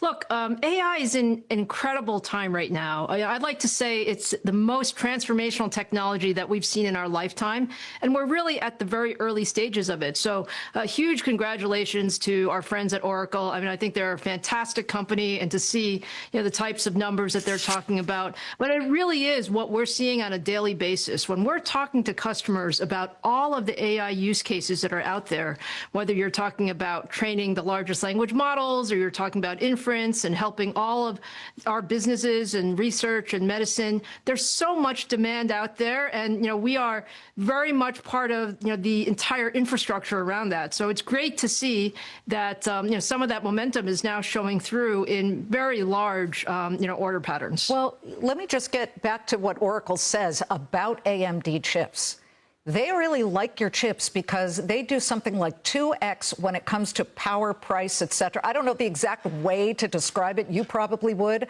Look, AI is in an incredible time right now. I'd like to say it's the most transformational technology that we've seen in our lifetime, and we're really at the very early stages of it. So huge congratulations to our friends at Oracle. I mean, I think they're a fantastic company, and to see the types of numbers that they're talking about. But it really is what we're seeing on a daily basis. When we're talking to customers about all of the AI use cases that are out there, whether you're talking about training the largest language models or you're talking about inference, and helping all of our businesses and research and medicine. There's so much demand out there, and we are very much part of the entire infrastructure around that. So it's great to see that some of that momentum is now showing through in very large order patterns. Well, let me just get back to what Oracle says about AMD chips. They really like your chips because they do something like 2x when it comes to power, price, etc. I don't know the exact way to describe it. You probably would.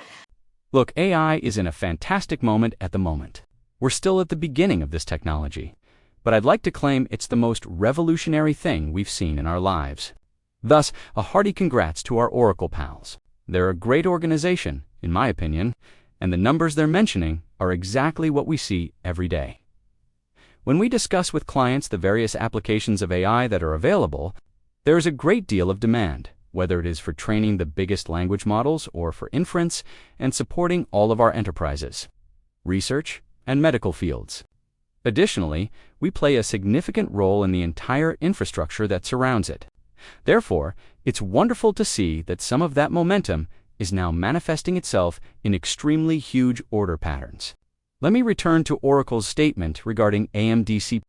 Look, AI is in a fantastic moment at the moment. We're still at the beginning of this technology, but I'd like to claim it's the most revolutionary thing we've seen in our lives. Thus, a hearty congrats to our Oracle pals. They're a great organization, in my opinion, and the numbers they're mentioning are exactly what we see every day. When we discuss with clients the various applications of AI that are available, there is a great deal of demand, whether it is for training the biggest language models or for inference and supporting all of our enterprises, research, and medical fields. Additionally, we play a significant role in the entire infrastructure that surrounds it. Therefore, it's wonderful to see that some of that momentum is now manifesting itself in extremely huge order patterns. Let me return to Oracle's statement regarding AMD CPU.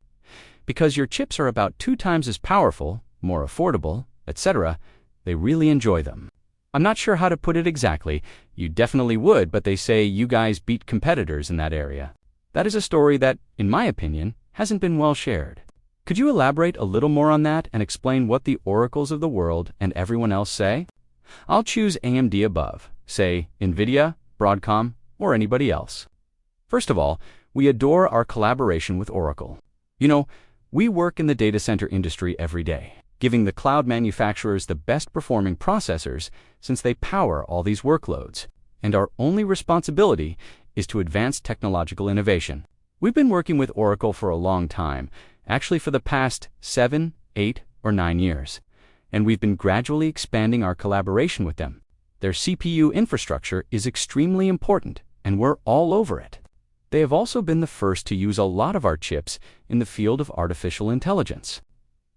Because your chips are about 2 times as powerful, more affordable, etc., they really enjoy them. I'm not sure how to put it exactly. You definitely would, but they say you guys beat competitors in that area. That is a story that, in my opinion, hasn't been well shared. Could you elaborate a little more on that and explain what the Oracles of the world and everyone else say? I'll choose AMD above, say Nvidia, Broadcom, or anybody else. First of all, we adore our collaboration with Oracle. We work in the data center industry every day, giving the cloud manufacturers the best performing processors since they power all these workloads, and our only responsibility is to advance technological innovation. We've been working with Oracle for a long time, actually for the past 7, 8, or 9 years, and we've been gradually expanding our collaboration with them. Their CPU infrastructure is extremely important, and we're all over it. They have also been the first to use a lot of our chips in the field of artificial intelligence.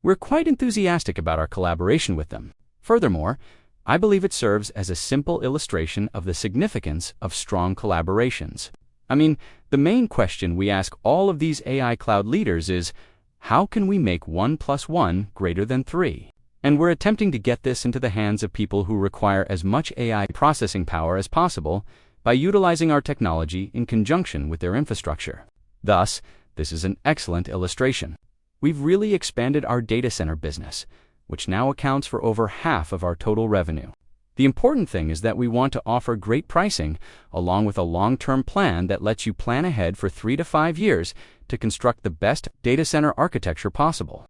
We're quite enthusiastic about our collaboration with them. Furthermore, I believe it serves as a simple illustration of the significance of strong collaborations. I mean, the main question we ask all of these AI cloud leaders is, how can we make 1 + 1 greater than 3? And we're attempting to get this into the hands of people who require as much AI processing power as possible by utilizing our technology in conjunction with their infrastructure. Thus, this is an excellent illustration. We've really expanded our data center business, which now accounts for over half of our total revenue. The important thing is that we want to offer great pricing, along with a long-term plan that lets you plan ahead for 3 to 5 years to construct the best data center architecture possible.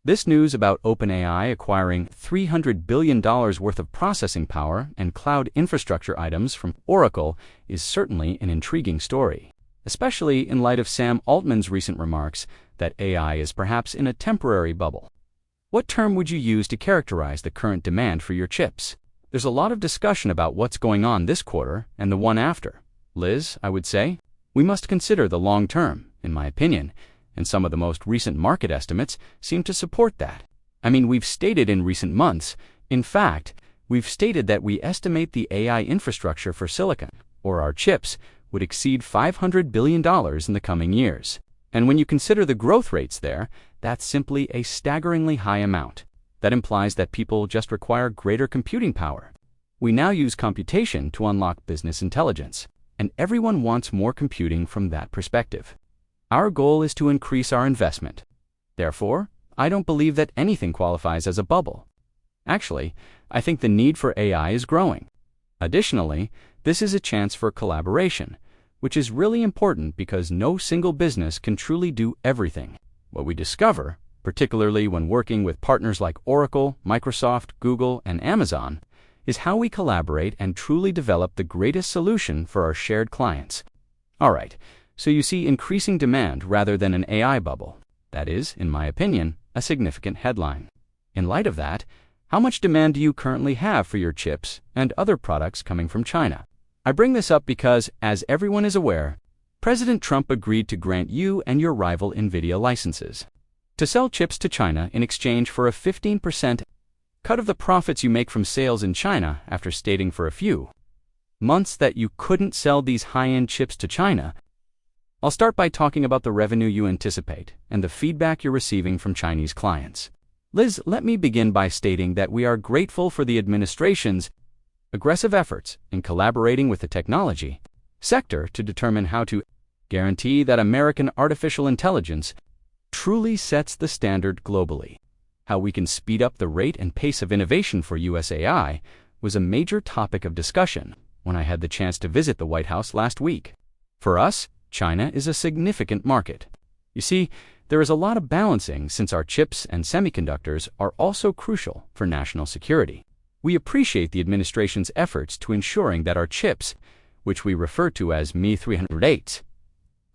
This news about OpenAI acquiring $300 billion worth of processing power and cloud infrastructure items from Oracle is certainly an intriguing story, especially in light of Sam Altman's recent remarks that AI is perhaps in a temporary bubble. What term would you use to characterize the current demand for your chips? There's a lot of discussion about what's going on this quarter and the one after. Liz, I would say, we must consider the long term, in my opinion, and some of the most recent market estimates seem to support that. I mean, we've stated in recent months, in fact, we've stated that we estimate the AI infrastructure for silicon, or our chips, would exceed $500 billion in the coming years. And when you consider the growth rates there, that's simply a staggeringly high amount. That implies that people just require greater computing power. We now use computation to unlock business intelligence, and everyone wants more computing from that perspective. Our goal is to increase our investment. Therefore, I don't believe that anything qualifies as a bubble. Actually, I think the need for AI is growing. Additionally, this is a chance for collaboration, which is really important because no single business can truly do everything. What we discover, particularly when working with partners like Oracle, Microsoft, Google, and Amazon, is how we collaborate and truly develop the greatest solution for our shared clients. All right, so you see increasing demand rather than an AI bubble. That is, in my opinion, a significant headline. In light of that, how much demand do you currently have for your chips and other products coming from China? I bring this up because, as everyone is aware, President Trump agreed to grant you and your rival Nvidia licenses to sell chips to China in exchange for a 15% cut of the profits you make from sales in China, after stating for a few months that you couldn't sell these high-end chips to China. I'll start by talking about the revenue you anticipate and the feedback you're receiving from Chinese clients. Liz, let me begin by stating that we are grateful for the administration's aggressive efforts in collaborating with the technology sector to determine how to guarantee that American artificial intelligence truly sets the standard globally. How we can speed up the rate and pace of innovation for US AI was a major topic of discussion when I had the chance to visit the White House last week. For us, China is a significant market. You see, there is a lot of balancing since our chips and semiconductors are also crucial for national security. We appreciate the administration's efforts to ensuring that our chips, which we refer to as Me 308,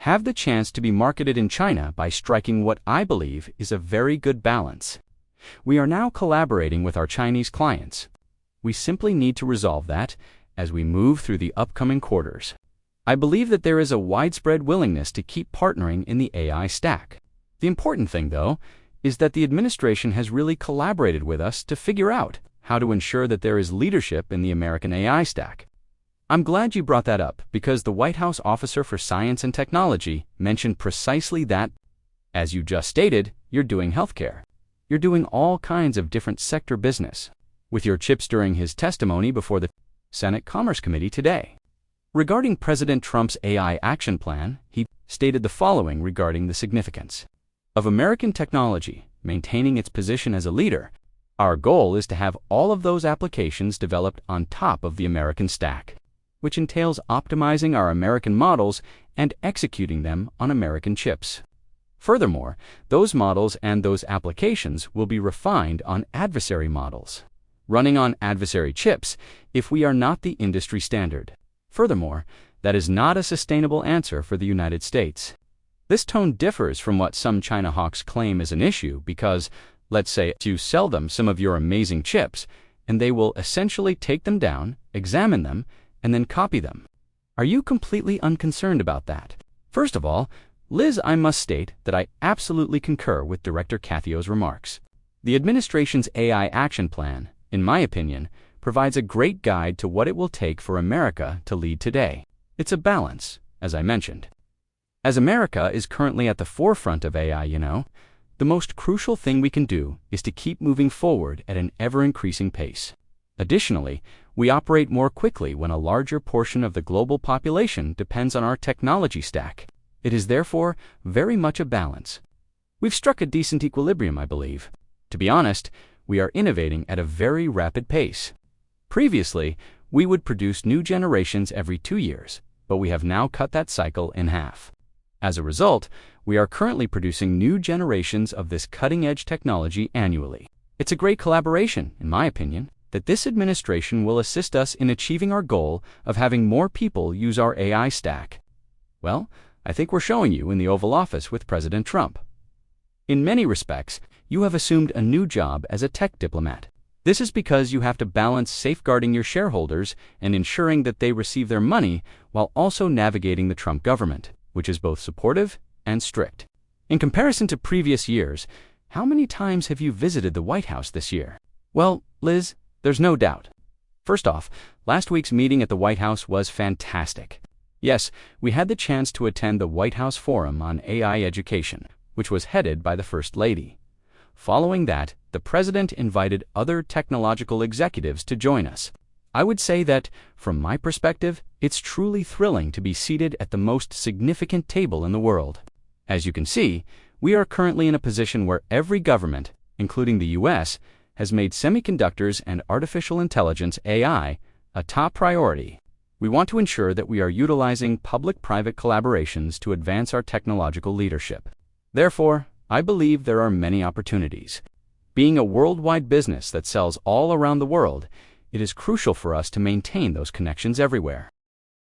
have the chance to be marketed in China by striking what I believe is a very good balance. We are now collaborating with our Chinese clients. We simply need to resolve that as we move through the upcoming quarters. I believe that there is a widespread willingness to keep partnering in the AI stack. The important thing, though, is that the administration has really collaborated with us to figure out how to ensure that there is leadership in the American AI stack. I'm glad you brought that up because the White House Officer for Science and Technology mentioned precisely that. As you just stated, you're doing healthcare. You're doing all kinds of different sector business with your chips during his testimony before the Senate Commerce Committee today. Regarding President Trump's AI action plan, he stated the following regarding the significance of American technology maintaining its position as a leader. Our goal is to have all of those applications developed on top of the American stack, which entails optimizing our American models and executing them on American chips. Furthermore, those models and those applications will be refined on adversary models, running on adversary chips if we are not the industry standard. Furthermore, that is not a sustainable answer for the United States. This tone differs from what some China hawks claim is an issue because, let's say, you sell them some of your amazing chips, and they will essentially take them down, examine them, and then copy them. Are you completely unconcerned about that? First of all, Liz, I must state that I absolutely concur with Director Cathio's remarks. The administration's AI action plan, in my opinion, provides a great guide to what it will take for America to lead today. It's a balance, as I mentioned. As America is currently at the forefront of AI, the most crucial thing we can do is to keep moving forward at an ever-increasing pace. Additionally, we operate more quickly when a larger portion of the global population depends on our technology stack. It is therefore very much a balance. We've struck a decent equilibrium, I believe. To be honest, we are innovating at a very rapid pace. Previously, we would produce new generations every 2 years, but we have now cut that cycle in half. As a result, we are currently producing new generations of this cutting-edge technology annually. It's a great collaboration, in my opinion, that this administration will assist us in achieving our goal of having more people use our AI stack. Well, I think we're showing you in the Oval Office with President Trump. In many respects, you have assumed a new job as a tech diplomat. This is because you have to balance safeguarding your shareholders and ensuring that they receive their money while also navigating the Trump government, which is both supportive and strict. In comparison to previous years, how many times have you visited the White House this year? Well, Liz, there's no doubt. First off, last week's meeting at the White House was fantastic. Yes, we had the chance to attend the White House Forum on AI Education, which was headed by the First Lady. Following that, the President invited other technological executives to join us. I would say that, from my perspective, it's truly thrilling to be seated at the most significant table in the world. As you can see, we are currently in a position where every government, including the US, has made semiconductors and artificial intelligence AI a top priority. We want to ensure that we are utilizing public-private collaborations to advance our technological leadership. Therefore, I believe there are many opportunities. Being a worldwide business that sells all around the world, it is crucial for us to maintain those connections everywhere.